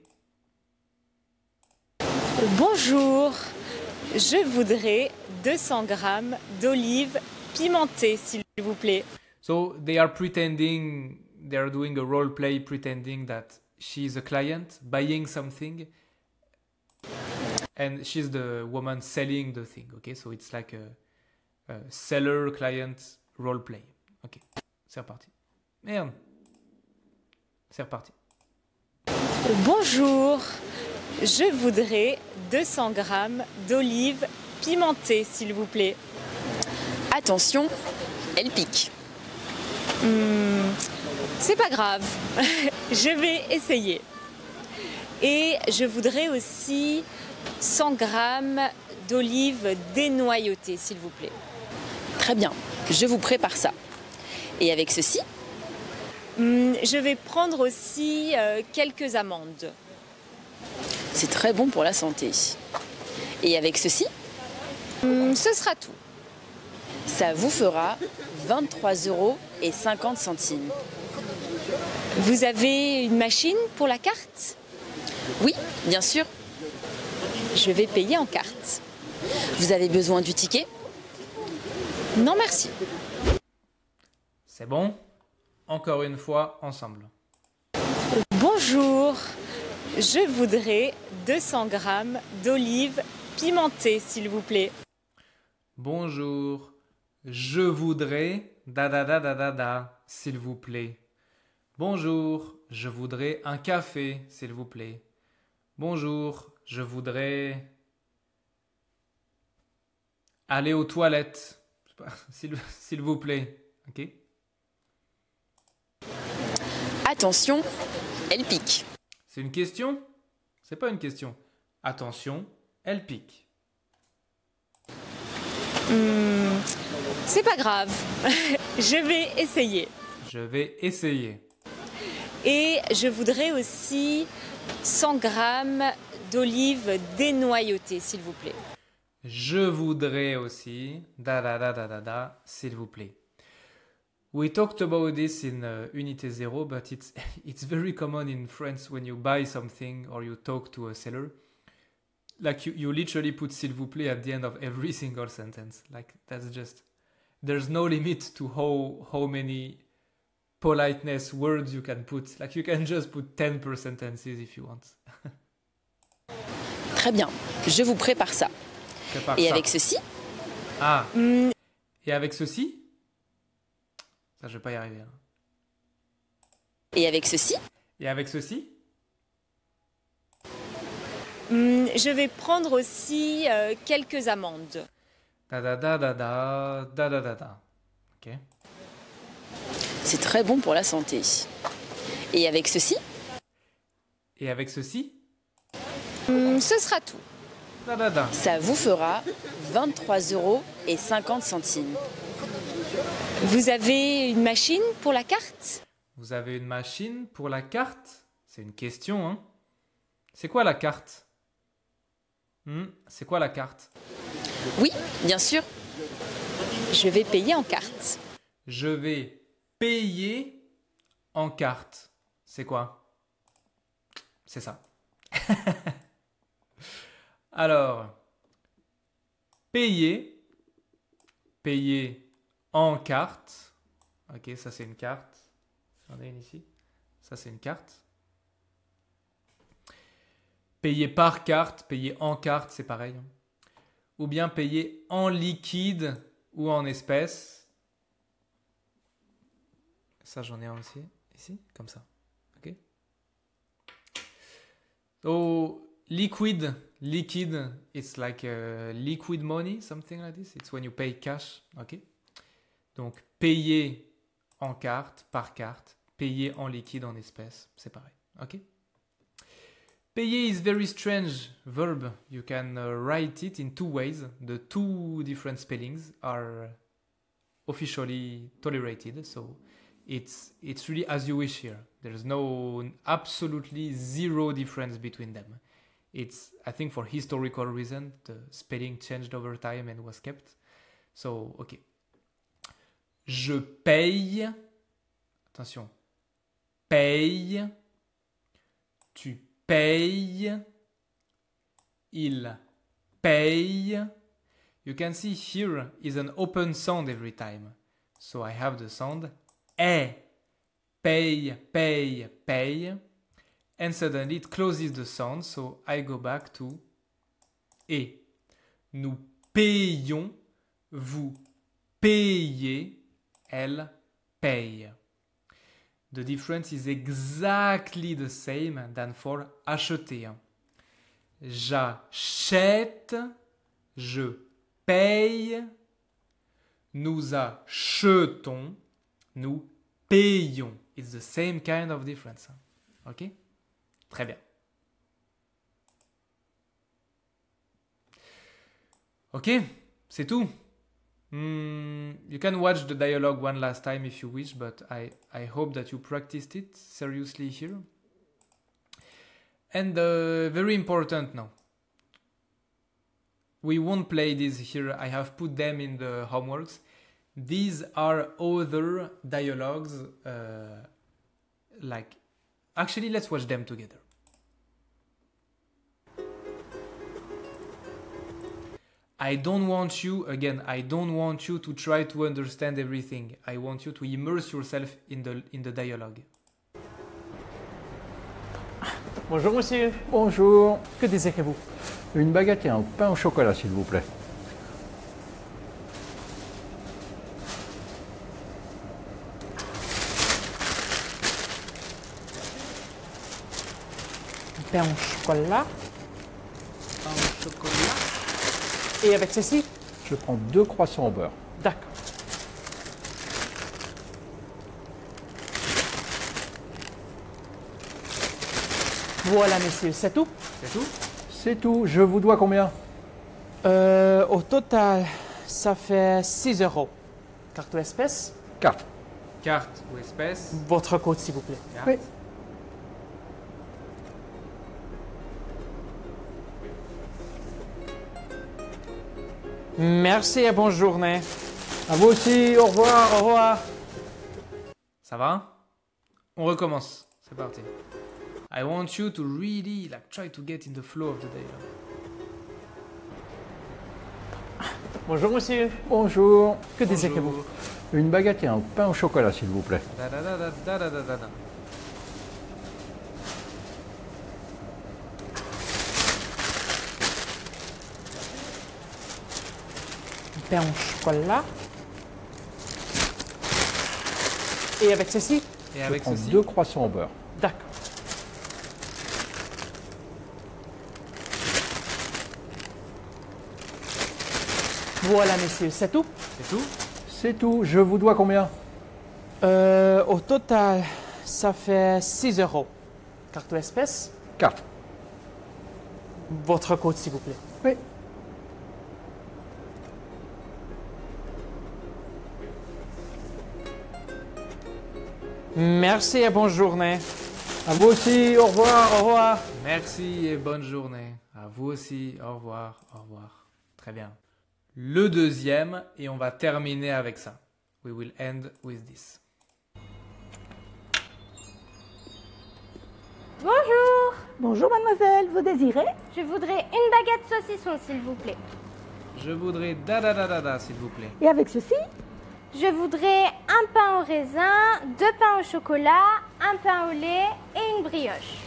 S2: Bonjour, je voudrais 200 grammes d'olives pimentées, s'il vous plaît.
S1: So they are pretending, they are doing a role play pretending that she's a client buying something and she's the woman selling the thing. Okay, so it's like a seller-client role play. Ok, c'est reparti. Merde. C'est reparti.
S2: Bonjour, je voudrais 200 grammes d'olives pimentées, s'il vous plaît. Attention, elle pique. C'est pas grave, je vais essayer. Et je voudrais aussi 100 grammes d'olives dénoyautées, s'il vous plaît. Très bien, je vous prépare ça. Et avec ceci, je vais prendre aussi quelques amandes. C'est très bon pour la santé. Et avec ceci, ce sera tout. Ça vous fera 23,50 €. Vous avez une machine pour la carte? Oui, bien sûr. Je vais payer en carte. Vous avez besoin du ticket? Non, merci.
S1: C'est bon? Encore une fois, ensemble.
S2: Bonjour, je voudrais 200 grammes d'olives pimentées, s'il vous plaît.
S1: Bonjour, je voudrais s'il vous plaît. Bonjour, je voudrais un café, s'il vous plaît. Bonjour, je voudrais aller aux toilettes, s'il vous plaît. Ok?
S2: Attention, elle pique.
S1: C'est une question? C'est pas une question. Attention, elle pique.
S2: C'est pas grave, je vais essayer.
S1: Je vais essayer.
S2: Et je voudrais aussi 100 grammes d'olives dénoyautées, s'il vous plaît.
S1: Je voudrais aussi, s'il vous plaît. We talked about this in Unité 0, but it's very common in France when you buy something or you talk to a seller. Like you literally put s'il vous plaît at the end of every single sentence. Like that's just, there's no limit to how many politeness words you can put. Like you can just put 10 per sentences if you want.
S2: Très bien, je vous prépare ça.
S1: Prépare
S2: Et
S1: ça.
S2: avec ceci,
S1: Ah, et avec ceci? Ça, je vais pas y arriver. Hein.
S2: et avec ceci,
S1: Et avec ceci?
S2: je vais prendre aussi quelques amandes.
S1: Ok.
S2: C'est très bon pour la santé. Et avec ceci,
S1: Et avec ceci?
S2: ce sera tout.
S1: Da.
S2: Ça vous fera 23,50 €. Vous avez une machine pour la carte?
S1: Vous avez une machine pour la carte? C'est une question, hein? C'est quoi la carte? C'est quoi la carte?
S2: Oui, bien sûr. Je vais payer en carte.
S1: Je vais payer en carte. C'est quoi? C'est ça. Alors, payer en carte. Ok, ça c'est une carte. J'en ai une ici. Ça c'est une carte. Payer par carte, payer en carte, c'est pareil. Ou bien payer en liquide ou en espèces. Ça j'en ai un aussi, ici, comme ça. Ok. So, liquid, it's like liquid money, something like this. It's when you pay cash, ok. Donc, payer en carte, par carte, payer en liquide, en espèces, c'est pareil, ok. Payer is very strange verb. You can write it in two ways. The two different spellings are officially tolerated, so it's really as you wish here. There's no absolutely zero difference between them. It's, I think, for historical reason, the spelling changed over time and was kept. So, ok. Je paye. Attention. Paye. Tu payes. Il paye. You can see here is an open sound every time. So I have the sound E. Paye, paye, paye. And suddenly it closes the sound, so I go back to E. Nous payons, vous payez, elle paye. The difference is exactly the same than for acheter. J'achète, je paye, nous achetons, nous payons. It's the same kind of difference. Ok? Très bien. Ok, c'est tout. You can watch the dialogue one last time if you wish, but I hope that you practiced it seriously here. And very important now. We won't play these here. I have put them in the homeworks. These are other dialogues. Actually, let's watch them together. I don't want you to try to understand everything. I want you to immerse yourself in the dialogue.
S6: Bonjour monsieur,
S7: Bonjour.
S6: que désirez-vous?
S7: Une baguette et un pain au chocolat, s'il vous plaît.
S6: Pain au chocolat.
S1: Pain au chocolat.
S6: Et avec ceci?
S7: Je prends 2 croissants au beurre.
S6: D'accord. Voilà monsieur, c'est tout?
S1: C'est tout?
S7: C'est tout. Je vous dois combien?
S6: Au total, ça fait 6 €. Carte ou espèce?
S7: Carte.
S1: Carte ou espèce?
S6: Votre code s'il vous plaît.
S1: Carte.
S7: Oui.
S6: Merci et bonne journée.
S7: À vous aussi, au revoir.
S6: Au revoir.
S1: Ça va? On recommence. C'est parti. I want you to really try to get in the flow of the day.
S6: Bonjour monsieur.
S7: Bonjour.
S6: Que désirez-vous?
S7: Une baguette et un pain au chocolat, s'il vous plaît.
S1: Da, da, da, da, da, da, da, da.
S6: Pain au chocolat. Et avec ceci?
S1: Et
S7: Je
S1: avec
S7: prends
S1: ceci?
S7: 2 croissants au beurre.
S6: D'accord. Voilà monsieur, c'est tout?
S1: C'est tout?
S7: C'est tout. Je vous dois combien?
S6: Au total, ça fait 6 euros. Carte ou espèce?
S7: Carte.
S6: Votre code s'il vous plaît.
S7: Oui.
S6: Merci et bonne journée.
S7: À vous aussi, au revoir.
S6: Au revoir.
S1: Merci et bonne journée. À vous aussi. Au revoir. Au revoir. Très bien. Le deuxième, et on va terminer avec ça. We will end with this.
S8: Bonjour,
S9: Bonjour mademoiselle, vous désirez?
S8: je voudrais une baguette saucisson s'il vous plaît.
S1: Je voudrais da da da da da, s'il vous plaît.
S9: Et avec ceci?
S8: Je voudrais un pain au raisin, 2 pains au chocolat, un pain au lait et une brioche.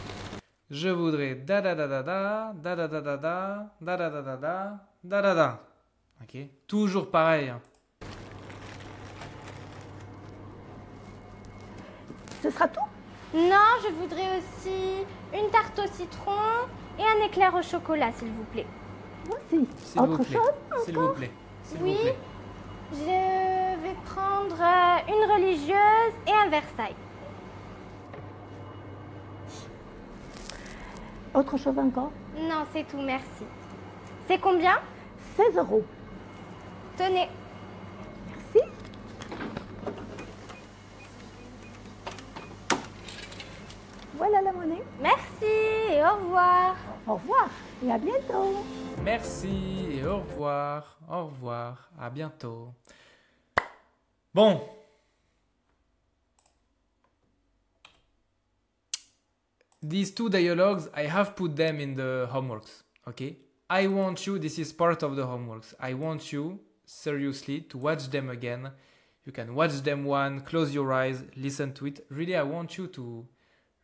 S1: Je voudrais da da da da da, da da da da da, da da da da da, da da da. Ok? Toujours pareil. Hein.
S9: Ce sera tout?
S8: Non, je voudrais aussi une tarte au citron et un éclair au chocolat s'il vous plaît.
S9: Voici.
S1: S'il vous
S9: Autre
S1: plaît.
S9: chose?
S1: S'il vous plaît. S'il
S8: Oui.
S1: vous plaît.
S8: Je vais prendre une religieuse et un Versailles.
S9: Autre chose encore?
S8: Non, c'est tout, merci. C'est combien?
S9: 16 euros.
S8: Tenez.
S9: Merci. Voilà la monnaie.
S8: Merci et au revoir.
S9: Au revoir et à bientôt.
S1: Merci et au revoir. Au revoir. À bientôt. Bon. These two dialogues, I have put them in the homeworks. Okay? I want you, this is part of the homeworks. I want you, seriously, to watch them again. You can watch them one, close your eyes, listen to it. Really, I want you to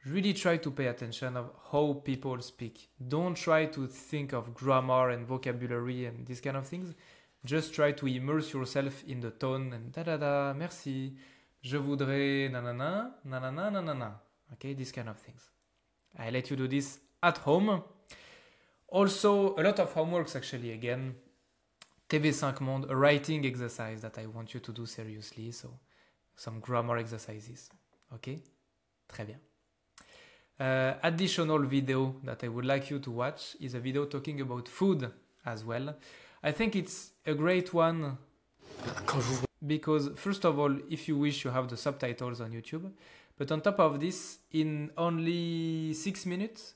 S1: really try to pay attention of how people speak. Don't try to think of grammar and vocabulary and these kind of things. Just try to immerse yourself in the tone and da-da-da, merci, je voudrais, nanana, nanana, nanana. Okay, these kind of things. I let you do this at home. Also, a lot of homeworks actually again. TV5 Monde, a writing exercise that I want you to do seriously. So, some grammar exercises. Okay? Très bien. Additional video that I would like you to watch is a video talking about food as well. I think it's a great one because first of all, if you wish, you have the subtitles on YouTube. But on top of this, in only 6 minutes,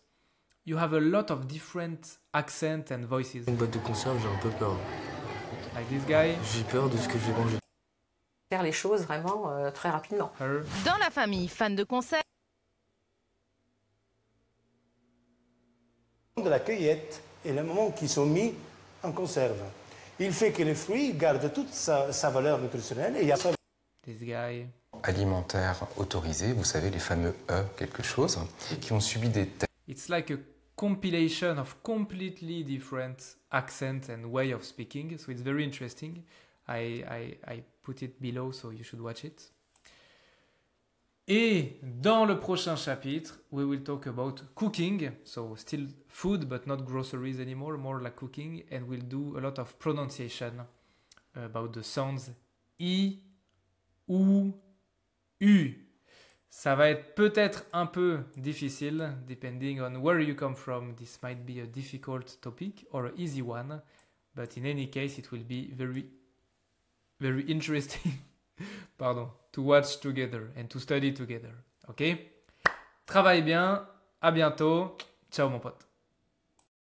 S1: you have a lot of different accents and voices.
S10: Une boîte de conserve, j'ai un peu peur.
S1: Like this guy.
S10: J'ai peur de ce que je vais manger.
S11: Faire les choses vraiment très rapidement.
S1: Her.
S12: Dans la famille fan de conserve.
S13: De la cueillette et le moment qu'ils sont mis en conserve. Il fait que les fruits gardent toute sa valeur nutritionnelle et il y a ça.
S1: This guy.
S14: Alimentaires autorisés, vous savez, les fameux E quelque chose, qui ont subi des tests.
S1: It's like a compilation of completely different accents and way of speaking, so it's very interesting. I put it below, so you should watch it. Et dans le prochain chapitre, we will talk about cooking, so still food but not groceries anymore, more like cooking, and we'll do a lot of pronunciation about the sounds I, OU, U. Ça va être peut-être un peu difficile, depending on where you come from. This might be a difficult topic or an easy one, but in any case, it will be very, very interesting. Pardon, to watch together and to study together. Ok? Travaille bien, à bientôt. Ciao mon pote.